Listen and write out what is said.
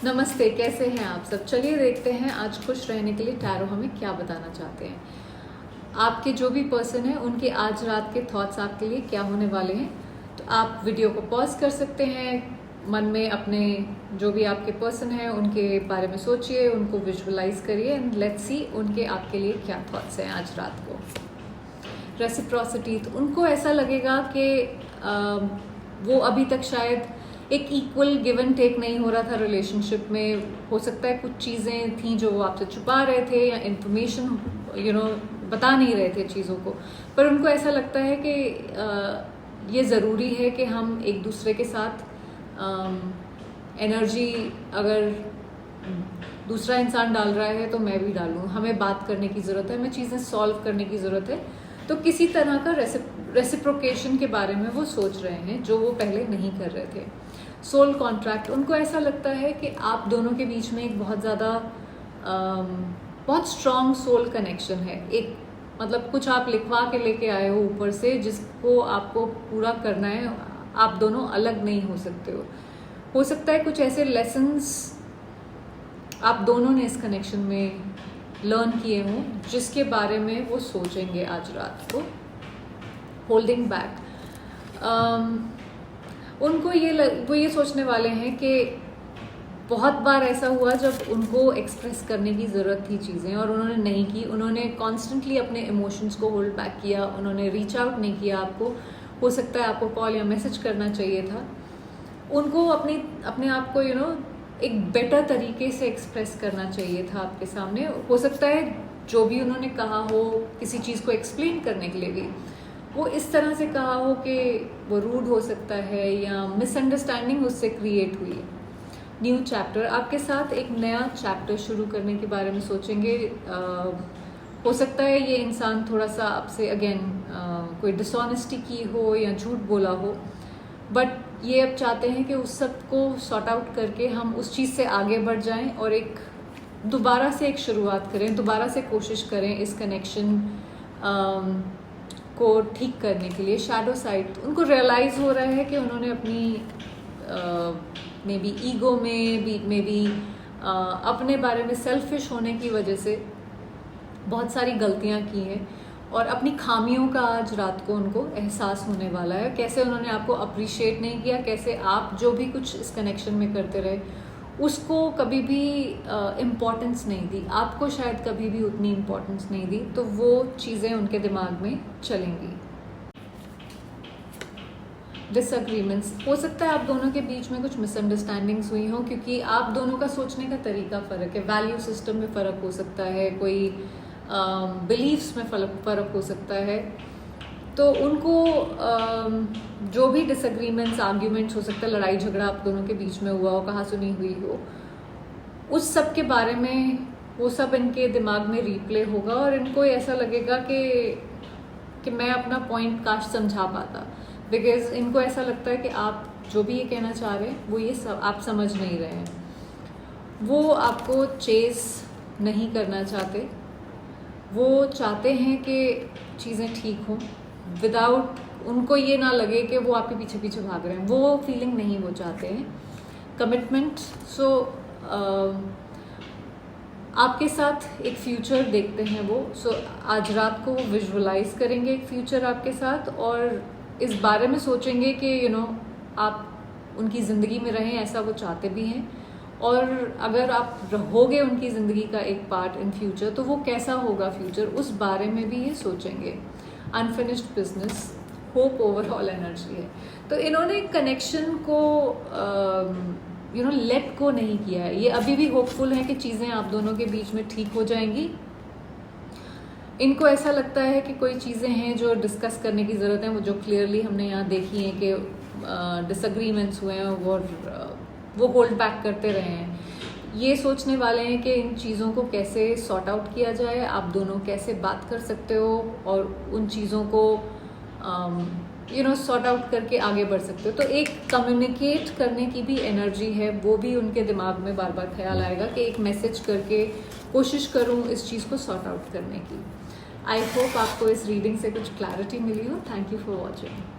नमस्ते, कैसे हैं आप सब। चलिए देखते हैं आज खुश रहने के लिए टैरो हमें क्या बताना चाहते हैं। आपके जो भी पर्सन है उनके आज रात के थॉट्स आपके लिए क्या होने वाले हैं। तो आप वीडियो को पॉज कर सकते हैं, मन में अपने जो भी आपके पर्सन है उनके बारे में सोचिए, उनको विजुअलाइज करिए एंड लेट्स सी उनके आपके लिए क्या थॉट्स हैं आज रात को। रेसिप्रोसिटी, तो उनको ऐसा लगेगा कि वो अभी तक शायद एक इक्वल गिव एंड टेक नहीं हो रहा था रिलेशनशिप में। हो सकता है कुछ चीज़ें थी जो वो आपसे छुपा रहे थे या इन्फॉर्मेशन बता नहीं रहे थे चीज़ों को, पर उनको ऐसा लगता है कि ये ज़रूरी है कि हम एक दूसरे के साथ एनर्जी अगर दूसरा इंसान डाल रहा है तो मैं भी डालूँ, हमें बात करने की ज़रूरत है, हमें चीज़ें सॉल्व करने की ज़रूरत है। तो किसी तरह का रेसिप्रोकेशन के बारे में वो सोच रहे हैं जो वो पहले नहीं कर रहे थे। सोल कॉन्ट्रैक्ट, उनको ऐसा लगता है कि आप दोनों के बीच में एक बहुत ज़्यादा बहुत स्ट्रॉन्ग सोल कनेक्शन है। एक मतलब कुछ आप लिखवा के लेके आए हो ऊपर से जिसको आपको पूरा करना है, आप दोनों अलग नहीं हो सकते हो सकता है कुछ ऐसे लेसन्स आप दोनों ने इस कनेक्शन में लर्न किए हों जिसके बारे में वो सोचेंगे आज रात को। होल्डिंग बैक, उनको वो ये सोचने वाले हैं कि बहुत बार ऐसा हुआ जब उनको एक्सप्रेस करने की ज़रूरत थी चीज़ें और उन्होंने नहीं की। उन्होंने कॉन्स्टेंटली अपने इमोशंस को होल्ड बैक किया, उन्होंने रीच आउट नहीं किया आपको। हो सकता है आपको कॉल या मैसेज करना चाहिए था। उनको अपने आप को एक बेटर तरीके से एक्सप्रेस करना चाहिए था आपके सामने। हो सकता है जो भी उन्होंने कहा हो किसी चीज़ को एक्सप्लेन करने के लिए भी वो इस तरह से कहा हो कि वो रूड हो सकता है या मिसअंडरस्टैंडिंग उससे क्रिएट हुई। न्यू चैप्टर, आपके साथ एक नया चैप्टर शुरू करने के बारे में सोचेंगे। हो सकता है ये इंसान थोड़ा सा आपसे अगेन कोई डिसऑनेस्टी की हो या झूठ बोला हो, बट ये अब चाहते हैं कि उस सब को सॉर्ट आउट करके हम उस चीज़ से आगे बढ़ जाएं और एक दोबारा से एक शुरुआत करें, दोबारा से कोशिश करें इस कनेक्शन को ठीक करने के लिए। शैडो साइड, उनको रियलाइज़ हो रहा है कि उन्होंने अपनी मे बी ईगो में भी अपने बारे में सेल्फिश होने की वजह से बहुत सारी गलतियां की हैं और अपनी खामियों का आज रात को उनको एहसास होने वाला है। कैसे उन्होंने आपको अप्रिशिएट नहीं किया, कैसे आप जो भी कुछ इस कनेक्शन में करते रहे उसको कभी भी इम्पोर्टेंस नहीं दी, आपको शायद कभी भी उतनी इम्पोर्टेंस नहीं दी, तो वो चीज़ें उनके दिमाग में चलेंगी। डिसएग्रीमेंट्स, हो सकता है आप दोनों के बीच में कुछ मिसअंडरस्टैंडिंग्स हुई हों क्योंकि आप दोनों का सोचने का तरीका फ़र्क है, वैल्यू सिस्टम में फ़र्क हो सकता है, कोई बिलीव्स में फ़र्क हो सकता है। तो उनको जो भी डिसएग्रीमेंट्स आर्ग्यूमेंट्स हो सकता है, लड़ाई झगड़ा आप दोनों के बीच में हुआ हो, कहा सुनी हुई हो, उस सब के बारे में वो सब इनके दिमाग में रिप्ले होगा और इनको ऐसा लगेगा कि मैं अपना पॉइंट काश समझा पाता। बिकॉज इनको ऐसा लगता है कि आप जो भी ये कहना चाह रहे हैं वो ये सब आप समझ नहीं रहे हैं। वो आपको चेस नहीं करना चाहते, वो चाहते हैं कि चीज़ें ठीक हों विदाउट उनको ये ना लगे कि वो आपके पीछे पीछे भाग रहे हैं। वो फीलिंग नहीं वो चाहते हैं। कमिटमेंट, सो आपके साथ एक फ्यूचर देखते हैं वो। सो आज रात को वो विजुअलाइज करेंगे एक फ्यूचर आपके साथ और इस बारे में सोचेंगे कि आप उनकी ज़िंदगी में रहें, ऐसा वो चाहते भी हैं। और अगर आप रहोगे उनकी ज़िंदगी का एक पार्ट इन फ्यूचर तो वो कैसा होगा फ्यूचर, उस बारे में भी ये सोचेंगे। Unfinished business, hope overall energy है। तो इन्होंने कनेक्शन को लेट को नहीं किया है। ये अभी भी होपफुल है कि चीज़ें आप दोनों के बीच में ठीक हो जाएंगी। इनको ऐसा लगता है कि कोई चीज़ें हैं जो डिस्कस करने की ज़रूरत है, वो जो क्लियरली हमने यहाँ देखी हैं कि डिसएग्रीमेंट्स हुए हैं वो होल्ड बैक करते रहे हैं। ये सोचने वाले हैं कि इन चीज़ों को कैसे सॉर्ट आउट किया जाए, आप दोनों कैसे बात कर सकते हो और उन चीज़ों को सॉर्ट आउट करके आगे बढ़ सकते हो। तो एक कम्युनिकेट करने की भी एनर्जी है, वो भी उनके दिमाग में बार बार ख्याल आएगा कि एक मैसेज करके कोशिश करूँ इस चीज़ को सॉर्ट आउट करने की। आई होप आपको इस रीडिंग से कुछ क्लैरिटी मिली हो। Thank you for watching.